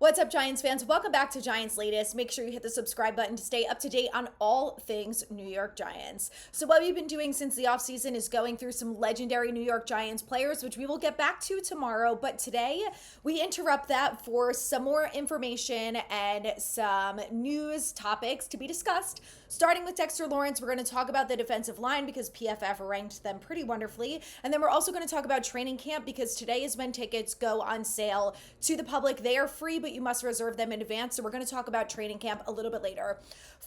What's up, Giants fans? Welcome back to Giants Latest. Make sure you hit the subscribe button to stay up to date on all things New York Giants. So what we've been doing since the offseason is going through some legendary New York Giants players, which we will get back to tomorrow. But today, we interrupt that for some more information and some news topics to be discussed. Starting with Dexter Lawrence, we're going to talk about the defensive line because PFF ranked them pretty wonderfully. And then we're also going to talk about training camp because today is when tickets go on sale to the public. They are free, but you must reserve them in advance. So we're going to talk about training camp a little bit later.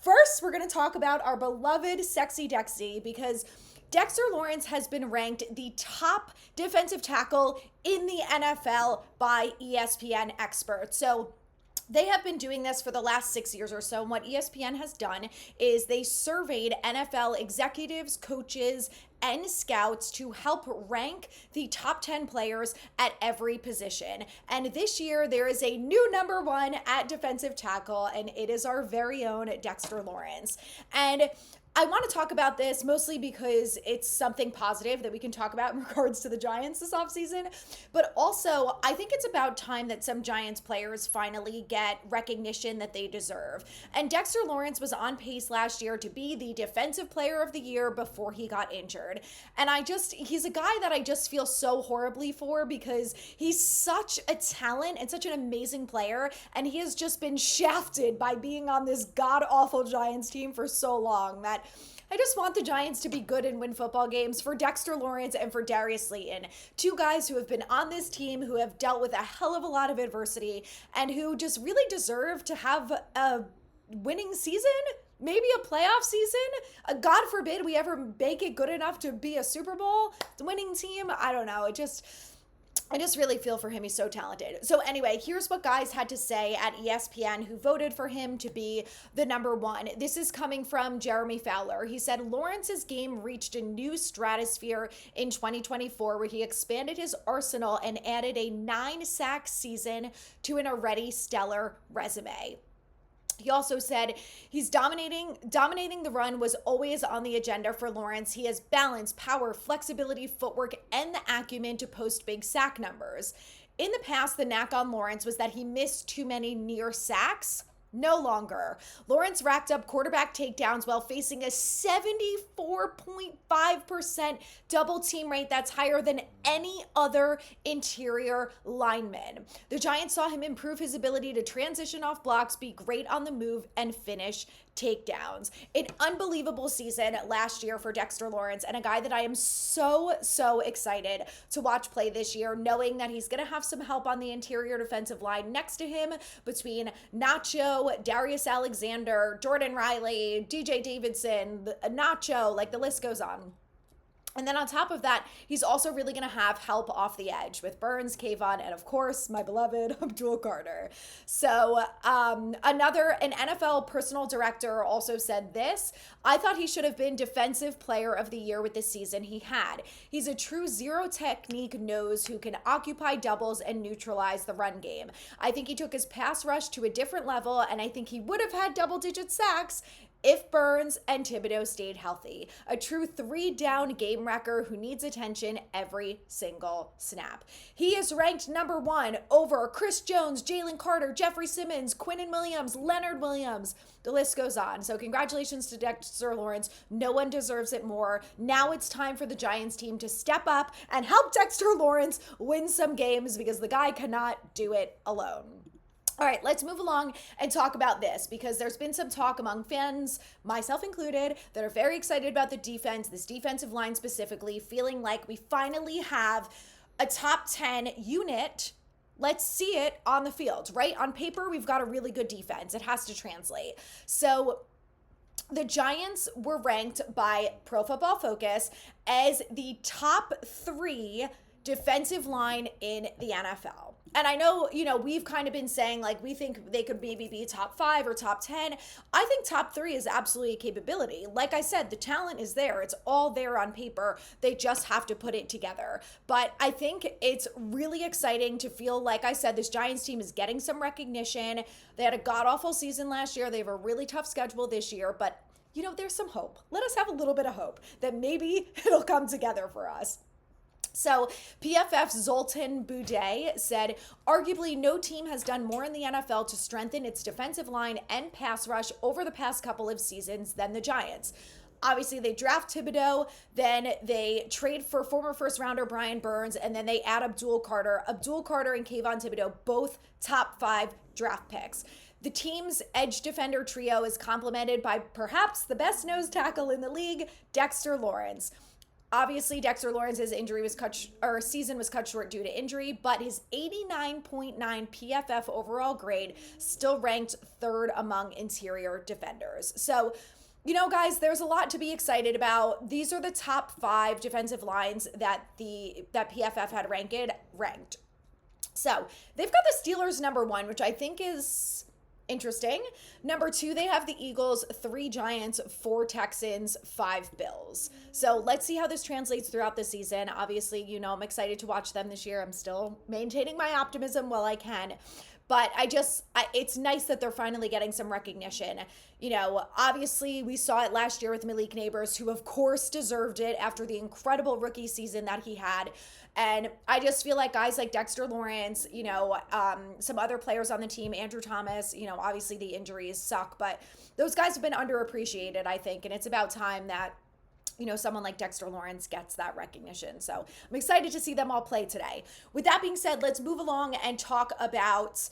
First, we're going to talk about our beloved Sexy Dexy because Dexter Lawrence has been ranked the top defensive tackle in the NFL by ESPN experts. So they have been doing this for the last 6 years or so. And what ESPN has done is they surveyed NFL executives, coaches, and scouts to help rank the top 10 players at every position. And this year, there is a new number one at defensive tackle, and it is our very own Dexter Lawrence. And I want to talk about this mostly because it's something positive that we can talk about in regards to the Giants this offseason. But also, I think it's about time that some Giants players finally get recognition that they deserve. And Dexter Lawrence was on pace last year to be the defensive player of the year before he got injured. And he's a guy that I just feel so horribly for because he's such a talent and such an amazing player. And he has just been shafted by being on this god-awful Giants team for so long that I just want the Giants to be good and win football games for Dexter Lawrence and for Darius Slayton, two guys who have been on this team, who have dealt with a hell of a lot of adversity, and who just really deserve to have a winning season, maybe a playoff season. God forbid we ever make it good enough to be a Super Bowl winning team. I don't know. I just really feel for him. He's so talented. So anyway, here's what guys had to say at ESPN who voted for him to be the number one. This is coming from Jeremy Fowler. He said Lawrence's game reached a new stratosphere in 2024 where he expanded his arsenal and added a 9-sack season to an already stellar resume. He also said he's dominating the run was always on the agenda for Lawrence. He has balance, power, flexibility, footwork, and the acumen to post big sack numbers. In the past, the knack on Lawrence was that he missed too many near sacks. No longer. Lawrence racked up quarterback takedowns while facing a 74.5% double team rate. That's higher than any other interior lineman. The Giants saw him improve his ability to transition off blocks, be great on the move, and finish takedowns. An unbelievable season last year for Dexter Lawrence, and a guy that I am so excited to watch play this year, knowing that he's going to have some help on the interior defensive line next to him between Nacho, Darius Alexander, Jordan Riley, DJ Davidson, Nacho, like the list goes on. And then on top of that, he's also really going to have help off the edge with Burns, Kayvon, and of course, my beloved Abdul Carter. So an NFL personal director also said this: I thought he should have been defensive player of the year with the season he had. He's a true zero technique nose who can occupy doubles and neutralize the run game. I think he took his pass rush to a different level, and I think he would have had double-digit sacks if Burns and Thibodeau stayed healthy. A true 3-down game wrecker who needs attention every single snap. He is ranked number one over Chris Jones, Jalen Carter, Jeffrey Simmons, Quinnen Williams, Leonard Williams. The list goes on. So congratulations to Dexter Lawrence. No one deserves it more. Now it's time for the Giants team to step up and help Dexter Lawrence win some games because the guy cannot do it alone. All right, let's move along and talk about this because there's been some talk among fans, myself included, that are very excited about the defense, this defensive line specifically, feeling like we finally have a top 10 unit. Let's see it on the field, right? On paper, we've got a really good defense. It has to translate. So the Giants were ranked by Pro Football Focus as the top 3 defensive line in the NFL. And I know, we've kind of been saying like we think they could maybe be top 5 or top 10. I think top 3 is absolutely a capability. Like I said, the talent is there. It's all there on paper. They just have to put it together. But I think it's really exciting to feel, like I said, this Giants team is getting some recognition. They had a god-awful season last year. They have a really tough schedule this year. But, there's some hope. Let us have a little bit of hope that maybe it'll come together for us. So, PFF's Zoltan Boudet said, arguably, no team has done more in the NFL to strengthen its defensive line and pass rush over the past couple of seasons than the Giants. Obviously, they draft Thibodeau, then they trade for former first rounder Brian Burns, and then they add Abdul Carter. Abdul Carter and Kayvon Thibodeau, both top 5 draft picks. The team's edge defender trio is complemented by perhaps the best nose tackle in the league, Dexter Lawrence. Obviously, Dexter Lawrence's season was cut short due to injury, but his 89.9 PFF overall grade still ranked 3rd among interior defenders. So, guys, there's a lot to be excited about. These are the top 5 defensive lines that PFF had ranked. So, they've got the Steelers number 1, which I think is interesting. Number 2, they have the Eagles, 3 Giants, 4 Texans, 5 Bills. So let's see how this translates throughout the season. Obviously, I'm excited to watch them this year. I'm still maintaining my optimism while I can. But it's nice that they're finally getting some recognition. Obviously we saw it last year with Malik Neighbors, who of course deserved it after the incredible rookie season that he had. And I just feel like guys like Dexter Lawrence, some other players on the team, Andrew Thomas, obviously the injuries suck, but those guys have been underappreciated, I think. And it's about time that someone like Dexter Lawrence gets that recognition. So I'm excited to see them all play today. With that being said, let's move along and talk about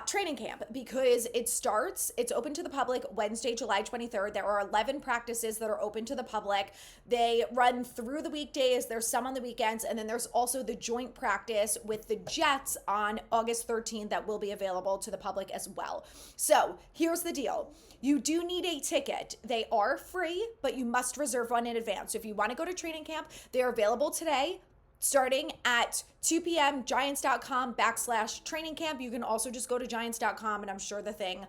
training camp, because it's open to the public Wednesday, July 23rd. There are 11 practices that are open to the public. They run through the weekdays. There's some on the weekends. And then there's also the joint practice with the Jets on August 13th that will be available to the public as well. So here's the deal. You do need a ticket. They are free, but you must reserve one in advance. So if you want to go to training camp, they're available today, starting at 2 p.m., giants.com/training camp. You can also just go to giants.com, and I'm sure the thing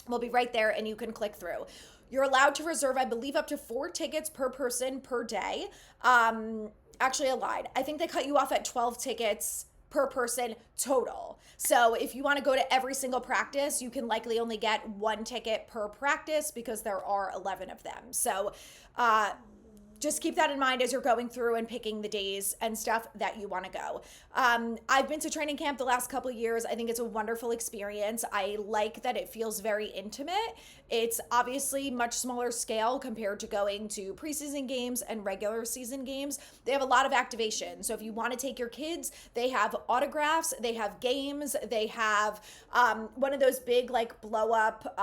will be right there and you can click through. You're allowed to reserve, I believe, up to 4 tickets per person per day. Actually, I lied. I think they cut you off at 12 tickets per person total. So if you want to go to every single practice, you can likely only get 1 ticket per practice because there are 11 of them. So, just keep that in mind as you're going through and picking the days and stuff that you want to go. I've been to training camp the last couple of years. I think it's a wonderful experience. I like that it feels very intimate. It's obviously much smaller scale compared to going to preseason games and regular season games. They have a lot of activation. So if you want to take your kids, they have autographs, they have games, they have one of those big blow up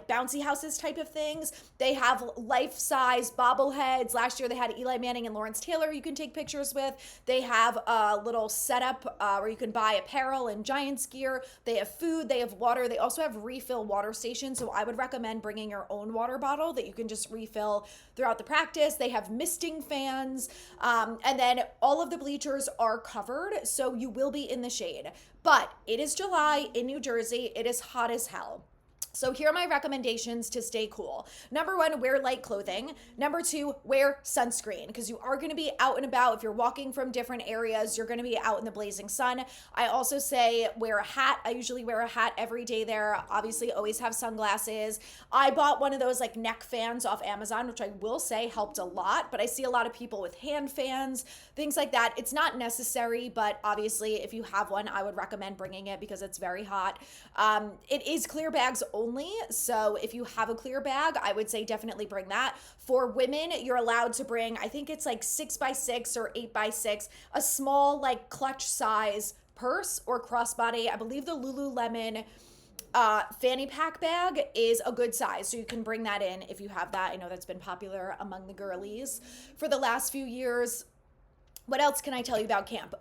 bouncy houses type of things. They have life-size bobbleheads. Last year they had Eli Manning and Lawrence Taylor you can take pictures with. They have a little setup where you can buy apparel and Giants gear. They have food, they have water. They also have refill water stations. So I would recommend bringing your own water bottle that you can just refill throughout the practice. They have misting fans. And then all of the bleachers are covered, so you will be in the shade. But it is July in New Jersey. It is hot as hell. So here are my recommendations to stay cool. Number 1, wear light clothing. Number 2, wear sunscreen, because you are going to be out and about. If you're walking from different areas, you're going to be out in the blazing sun. I also say wear a hat. I usually wear a hat every day there. Obviously, always have sunglasses. I bought one of those neck fans off Amazon, which I will say helped a lot, but I see a lot of people with hand fans, things like that. It's not necessary, but obviously if you have one, I would recommend bringing it because it's very hot. It is clear bags only, so if you have a clear bag, I would say definitely bring that. For women, you're allowed to bring, I think it's 6x6 or 8x6, a small clutch size purse or crossbody. I believe the Lululemon fanny pack bag is a good size, so you can bring that in if you have that. I know that's been popular among the girlies for the last few years. What else can I tell you about camp?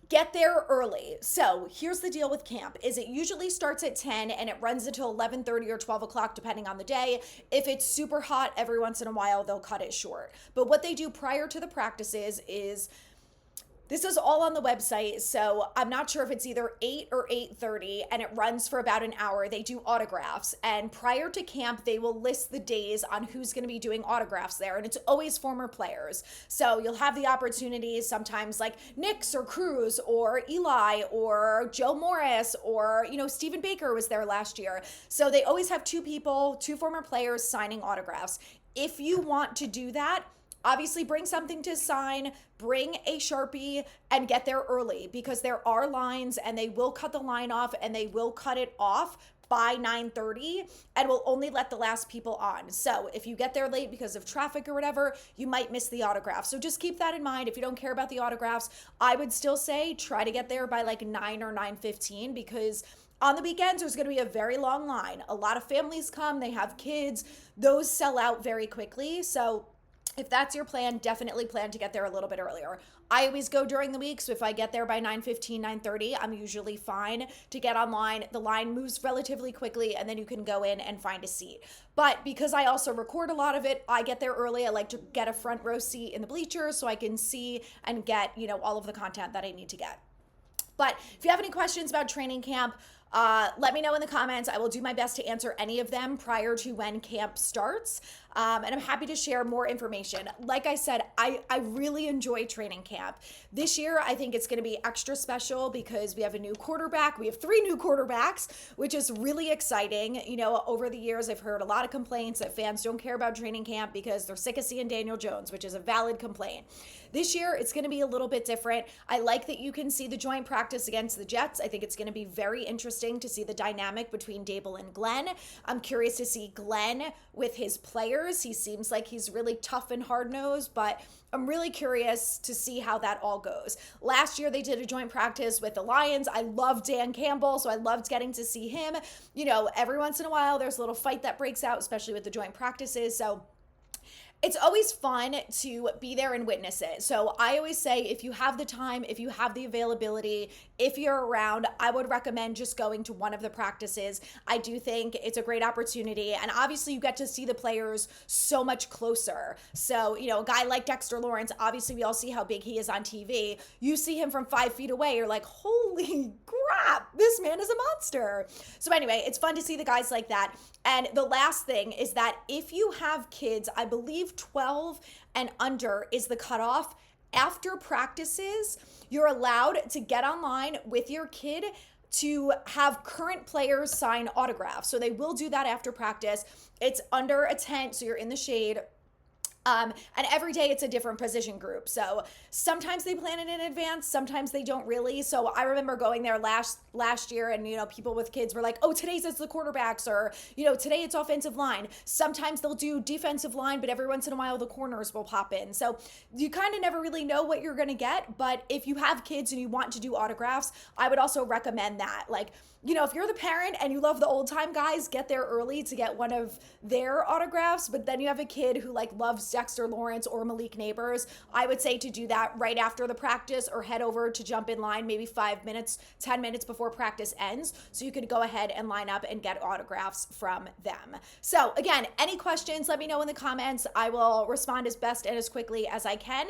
Get there early. So here's the deal with camp is it usually starts at 10 and it runs until 11:30 or 12 o'clock depending on the day. If it's super hot, every once in a while they'll cut it short. But what they do prior to the practices is, this is all on the website, so I'm not sure if it's either 8 or 8:30, and it runs for about an hour. They do autographs, and prior to camp, they will list the days on who's going to be doing autographs there, and it's always former players. So you'll have the opportunity sometimes Knicks or Cruz or Eli or Joe Morris or, Stephen Baker was there last year. So they always have 2 former players signing autographs. If you want to do that, Obviously, bring something to sign, bring a Sharpie, and get there early because there are lines and they will cut the line off and they will cut it off by 9:30 and will only let the last people on. So if you get there late because of traffic or whatever, you might miss the autograph. So just keep that in mind. If you don't care about the autographs, I would still say try to get there by like 9 or 9:15 because on the weekends, there's going to be a very long line. A lot of families come, they have kids. Those sell out very quickly. So if that's your plan, definitely plan to get there a little bit earlier. I always go during the week, so if I get there by 9:15, 9:30, I'm usually fine to get online. The line moves relatively quickly, and then you can go in and find a seat. But because I also record a lot of it, I get there early. I like to get a front row seat in the bleachers so I can see and get, all of the content that I need to get. But if you have any questions about training camp, let me know in the comments. I will do my best to answer any of them prior to when camp starts. And I'm happy to share more information. Like I said, I really enjoy training camp. This year, I think it's going to be extra special because we have a new quarterback. We have 3 new quarterbacks, which is really exciting. Over the years, I've heard a lot of complaints that fans don't care about training camp because they're sick of seeing Daniel Jones, which is a valid complaint. This year, it's going to be a little bit different. I like that you can see the joint practice against the Jets. I think it's going to be very interesting to see the dynamic between Dable and Glenn. I'm curious to see Glenn with his players. He seems like he's really tough and hard-nosed, but I'm really curious to see how that all goes. Last year, they did a joint practice with the Lions. I love Dan Campbell, so I loved getting to see him. Every once in a while, there's a little fight that breaks out, especially with the joint practices. So it's always fun to be there and witness it. So I always say, if you have the time, if you have the availability, if you're around, I would recommend just going to one of the practices. I do think it's a great opportunity. And obviously you get to see the players so much closer. So, a guy like Dexter Lawrence, obviously we all see how big he is on TV. You see him from 5 feet away, you're like, holy crap, this man is a monster. So anyway, it's fun to see the guys like that. And the last thing is that if you have kids, I believe 12 and under is the cutoff. After practices, you're allowed to get online with your kid to have current players sign autographs. So they will do that after practice. It's under a tent, so you're in the shade. And every day it's a different position group. So sometimes they plan it in advance, sometimes they don't really. So I remember going there last year and, people with kids were like, oh, today's it's the quarterbacks or, today it's offensive line. Sometimes they'll do defensive line, but every once in a while the corners will pop in. So you kind of never really know what you're going to get. But if you have kids and you want to do autographs, I would also recommend that. If you're the parent and you love the old time guys, get there early to get one of their autographs. But then you have a kid who loves Dexter Lawrence or Malik Neighbors. I would say to do that right after the practice or head over to jump in line maybe 5 minutes, 10 minutes before practice ends. So you could go ahead and line up and get autographs from them. So again, any questions, let me know in the comments. I will respond as best and as quickly as I can.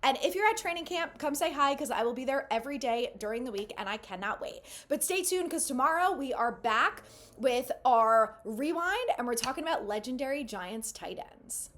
And if you're at training camp, come say hi because I will be there every day during the week and I cannot wait. But stay tuned because tomorrow we are back with our rewind and we're talking about legendary Giants tight ends.